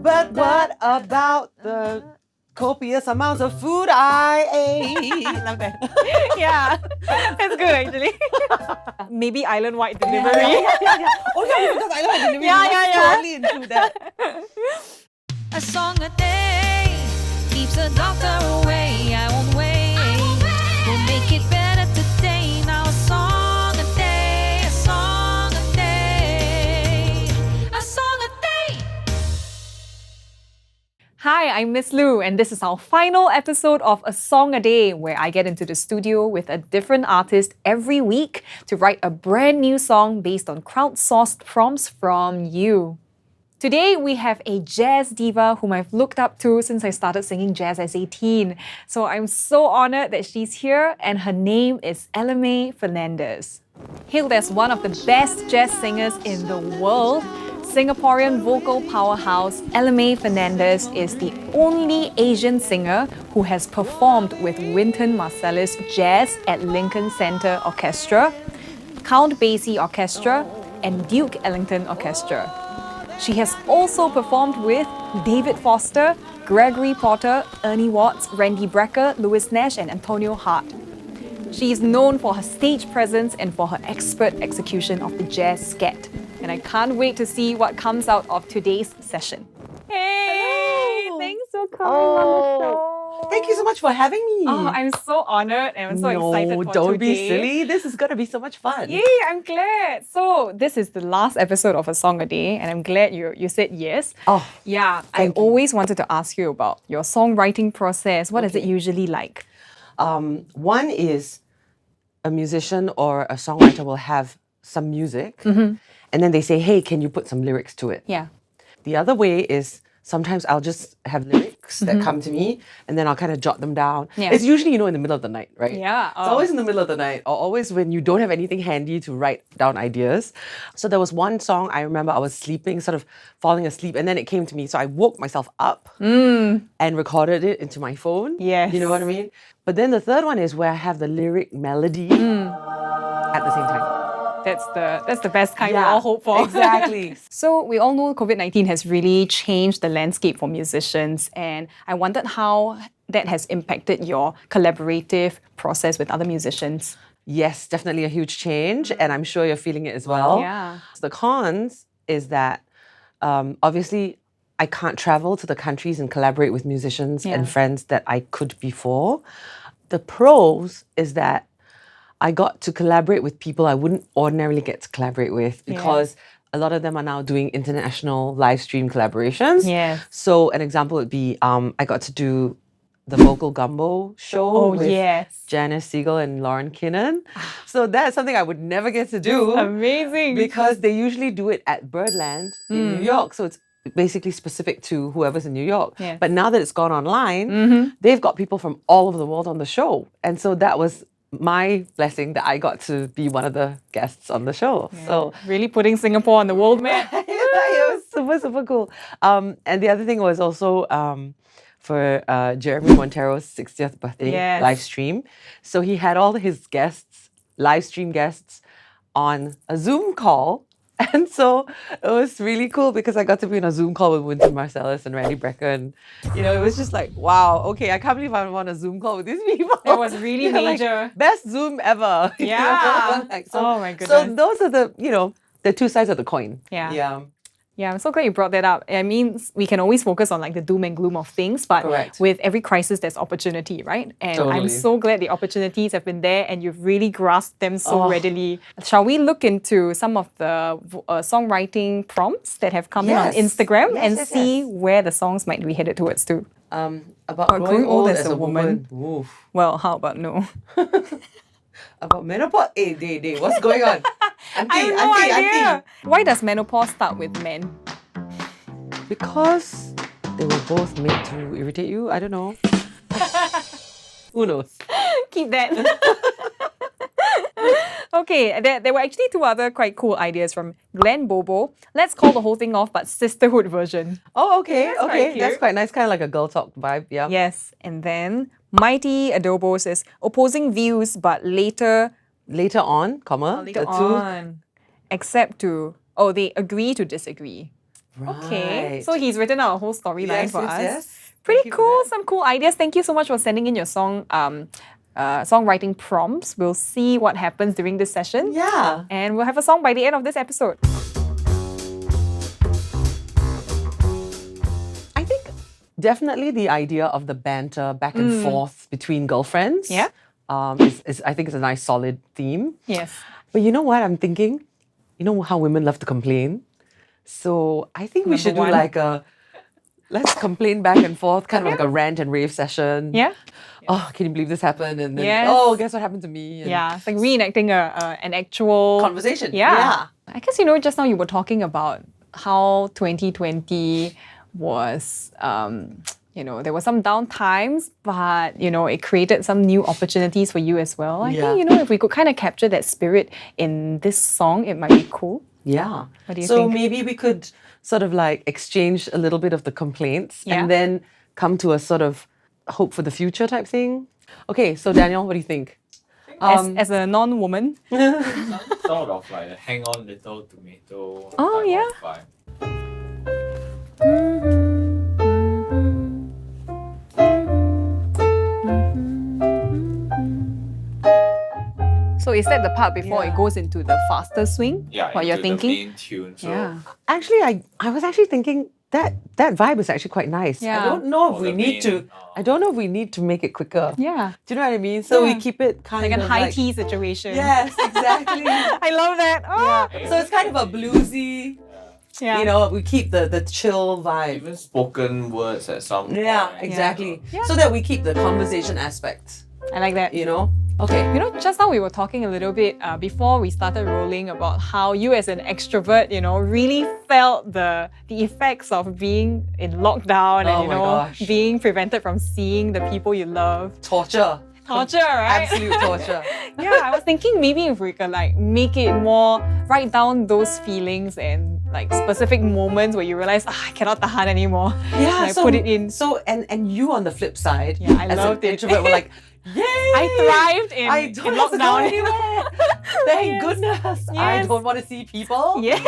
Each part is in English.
But what about the copious amounts of food I ate? Love that. Yeah, that's good actually. Maybe island-wide delivery. Oh yeah, because I know delivery. Yeah. Totally into that. A song a day keeps the doctor away. I won't wait. We'll make it better today. Now a song a day, a song a day, a song a day. Hi, I'm Miss Lou, and this is our final episode of A Song a Day, where I get into the studio with a different artist every week to write a brand new song based on crowdsourced prompts from you. Today, we have a jazz diva whom I've looked up to since I started singing jazz as a teen. So I'm so honored that she's here, and her name is Alemay Fernandez. Hailed as one of the best jazz singers in the world, Singaporean vocal powerhouse Alemay Fernandez is the only Asian singer who has performed with Wynton Marsalis Jazz at Lincoln Center Orchestra, Count Basie Orchestra, and Duke Ellington Orchestra. She has also performed with David Foster, Gregory Porter, Ernie Watts, Randy Brecker, Nash Antonio Hart. She is known for her stage presence and for her expert execution of the jazz scat. And I can't wait to see what comes out of today's session. Hey! Hello. Thanks for coming on the show. Thank you so much for having me. Oh, I'm so honored and I'm so excited for don't today. be silly. This is gonna be so much fun. Yay, I'm glad. So this is the last episode of A Song a Day, and I'm glad you said yes. Oh, yeah. I thank you. always wanted to ask you about your songwriting process. What is it usually like? One is a musician or a songwriter will have some music, and then they say, "Hey, can you put some lyrics to it?" Yeah. The other way is sometimes I'll just have lyrics that come to me and then I'll kind of jot them down. Yeah. It's usually, in the middle of the night, right? Yeah. It's always in the middle of the night or always when you don't have anything handy to write down ideas. So there was one song I remember I was sleeping, sort of falling asleep, and then it came to me. So I woke myself up and recorded it into my phone. Yes. You know what I mean? But then the third one is where I have the lyric melody at the same time. That's the best kind we all hope for. Exactly. So we all know COVID-19 has really changed the landscape for musicians, and I wondered how that has impacted your collaborative process with other musicians. Yes, definitely a huge change, and I'm sure you're feeling it as well. Yeah. So the cons is that obviously I can't travel to the countries and collaborate with musicians and friends that I could before. The pros is that I got to collaborate with people I wouldn't ordinarily get to collaborate with because a lot of them are now doing international live stream collaborations. Yes. So an example would be I got to do the Vocal Gumbo show with Janice Siegel and Lauren Kinnan. So that's something I would never get to do. Amazing. Because they usually do it at Birdland in New York. So it's basically specific to whoever's in New York. Yes. But now that it's gone online, they've got people from all over the world on the show. And so that was my blessing that I got to be one of the guests on the show. So really putting Singapore on the world map. it was super, super cool. And the other thing was also for Jeremy Montero's 60th birthday live stream. So he had all his guests, live stream guests, on a Zoom call. And so it was really cool because I got to be in a Zoom call with Wynton Marsalis and Randy Brecker. And, it was just like, wow, okay, I can't believe I'm on a Zoom call with these people. It was really major. Like, best Zoom ever. Yeah. Oh my goodness. So those are the, the two sides of the coin. Yeah. Yeah. Yeah, I'm so glad you brought that up. I mean, we can always focus on like the doom and gloom of things, but Correct. with every crisis, there's opportunity, right? And I'm Totally. so glad the opportunities have been there and you've really grasped them so readily. Shall we look into some of the songwriting prompts that have come in on Yes. Instagram Yes, and yes, see yes. where the songs might be headed towards too? About growing old as a woman. Oof. Well, how about no? About menopause. Hey, what's going on? Auntie, I have no idea. auntie. Why does menopause start with men? Because they were both made to irritate you. I don't know. Who knows? Keep that. Okay, there were actually two other quite cool ideas from Glenn Bobo. Let's call the whole thing off, but sisterhood version. Oh, okay, That's quite okay. cute. That's quite nice. Kind of like a girl talk vibe. Yeah. Yes, and then Mighty Adobo says opposing views, but later Later on, comma. later the two. on, except to they agree to disagree. Okay. Right. So he's written out a whole storyline for us. Yes. Pretty Thank you for cool. that. Some cool ideas. Thank you so much for sending in your songwriting prompts. We'll see what happens during this session. Yeah. And we'll have a song by the end of this episode. I think definitely the idea of the banter back and forth between girlfriends. Yeah. Is I think is a nice solid theme. Yes. But you know what I'm thinking? You know how women love to complain? So I think we Number should do one. like a let's complain back and forth, kind of like a rant and rave session. Yeah? Oh, can you believe this happened? And then, Yes. oh, guess what happened to me? And Yeah. It's like reenacting an actual conversation. Yeah. I guess, just now you were talking about how 2020 was, there were some down times, but, it created some new opportunities for you as well. I think, if we could kind of capture that spirit in this song, it might be cool. Yeah. What do you so think? maybe we could sort of like exchange a little bit of the complaints Yeah. and then come to a sort of hope for the future type thing. Okay, so Daniel, what do you think? As a non-woman. Sort of like a hang on little tomato. Oh, type yeah. of vibe. So is that the part before it goes into the faster swing? Yeah, What you're into thinking? the main tune. So Yeah. Actually, I was actually thinking that vibe is actually quite nice. Yeah. I don't know if Oh, we the need to. main, I don't know if we need to make it quicker. Yeah. Do you know what I mean? So Yeah. we keep it kind Like a of high like, tea situation. Yes, exactly. I love that. Oh. So it's kind of a bluesy. Yeah. We keep the chill vibe. even spoken words at some point. Yeah, exactly. Yeah. So that we keep the conversation aspect. I like that. Okay. Just now we were talking a little bit before we started rolling about how you as an extrovert, really felt the effects of being in lockdown Oh and, my gosh. being prevented from seeing the people you love. Torture. Torture, right? Absolute torture. Yeah, I was thinking maybe if we could make it more, write down those feelings and specific moments where you realize, I cannot tahan anymore. Yeah, Put it in. So and you on the flip side, Yeah, I as loved an it. introvert, were like, yay! I thrived in, I don't in have to go lockdown. anywhere. Thank Yes. goodness. I Yes. don't want to see people. Yeah.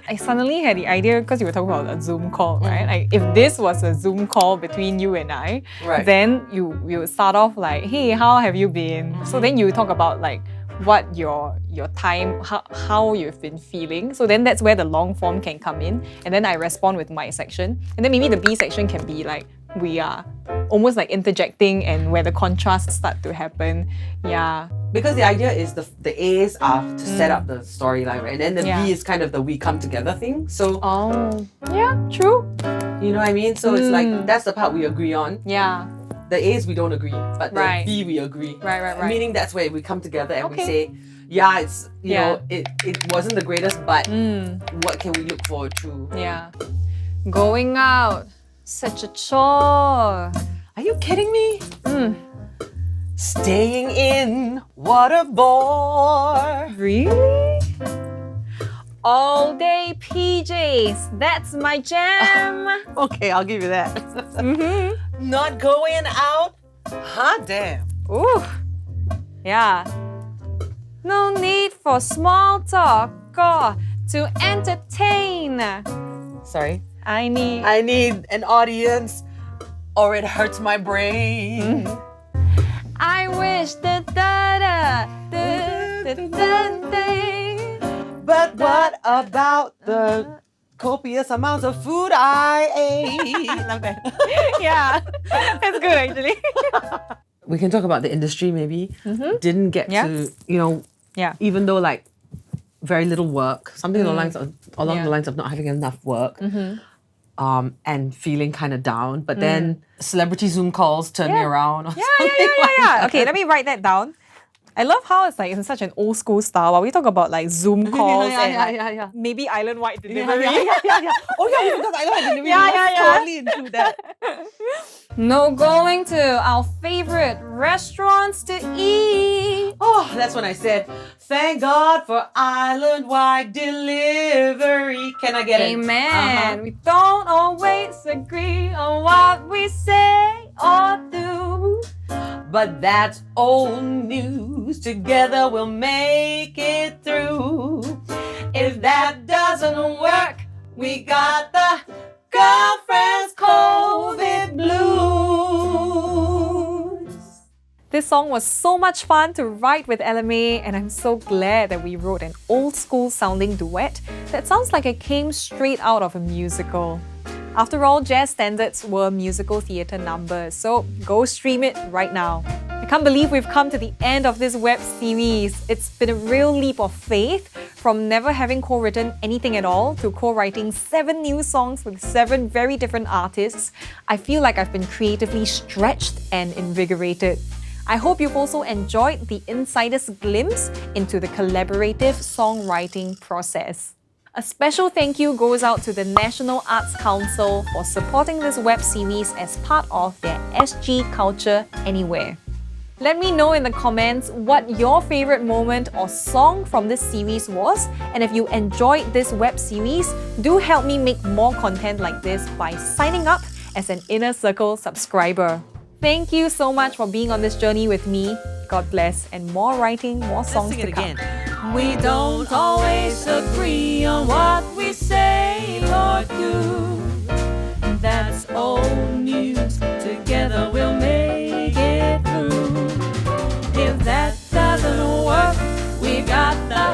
I suddenly had the idea because you were talking about a Zoom call, right? Like if this was a Zoom call between you and I, Right. then you would start off like, hey, how have you been? So then you talk about what your time, how you've been feeling. So then that's where the long form can come in. And then I respond with my section. And then maybe the B section can be we are almost interjecting and where the contrasts start to happen. Yeah. Because the idea is the A's are to set up the storyline, right? And then the Yeah. B is kind of the we come together thing. So Oh. Yeah, true. you know what I mean? So it's like that's the part we agree on. Yeah. The A's we don't agree, but the Right. B we agree. Right. Meaning that's where we come together and we Okay. say, yeah, it's you Yeah. know, it wasn't the greatest, but what can we look forward to? Yeah. Going out, such a chore. Are you kidding me? Staying in, what a bore. Really? All day PJs, that's my jam. Okay, I'll give you that. Not going out? Hot damn. Ooh. Yeah. No need for small talk or to entertain. Sorry. I need. I need an audience or it hurts my brain. I wish da da da da da da da. But what about the copious amounts of food I ate? I love that. Yeah, that's good actually. We can talk about the industry maybe. Didn't get Yeah. to, Yeah. even though very little work, something along Yeah. the lines of not having enough work, and feeling kind of down. But then celebrity Zoom calls turn me around. Or something like Yeah. that. Okay, let me write that down. I love how it's in such an old school style. While we talk about Zoom calls and yeah. maybe island-wide Yeah, delivery. yeah. Oh yeah, because I like delivery. Yeah, Let's yeah, yeah. totally include that. No going to our favorite restaurants to eat. Oh, that's when I said, thank God for island-wide delivery. Can I get it? Amen. We don't always agree on what we say or do. But that's old news. Together we'll make it through. If that doesn't work, We got the girlfriend's COVID blues. This song was so much fun to write with Alemay, and I'm so glad that we wrote an old school sounding duet that sounds like it came straight out of a musical. After all, jazz standards were musical theatre numbers, so go stream it right now. I can't believe we've come to the end of this web series. It's been a real leap of faith, from never having co-written anything at all to co-writing 7 new songs with 7 very different artists. I feel like I've been creatively stretched and invigorated. I hope you've also enjoyed the insider's glimpse into the collaborative songwriting process. A special thank you goes out to the National Arts Council for supporting this web series as part of their SG Culture Anywhere. Let me know in the comments what your favourite moment or song from this series was, and if you enjoyed this web series, do help me make more content like this by signing up as an Inner Circle subscriber. Thank you so much for being on this journey with me. God bless, and more writing, more songs to come. We don't always agree on what we say or do. That's old news. Together we'll make it through. If that doesn't work, we got the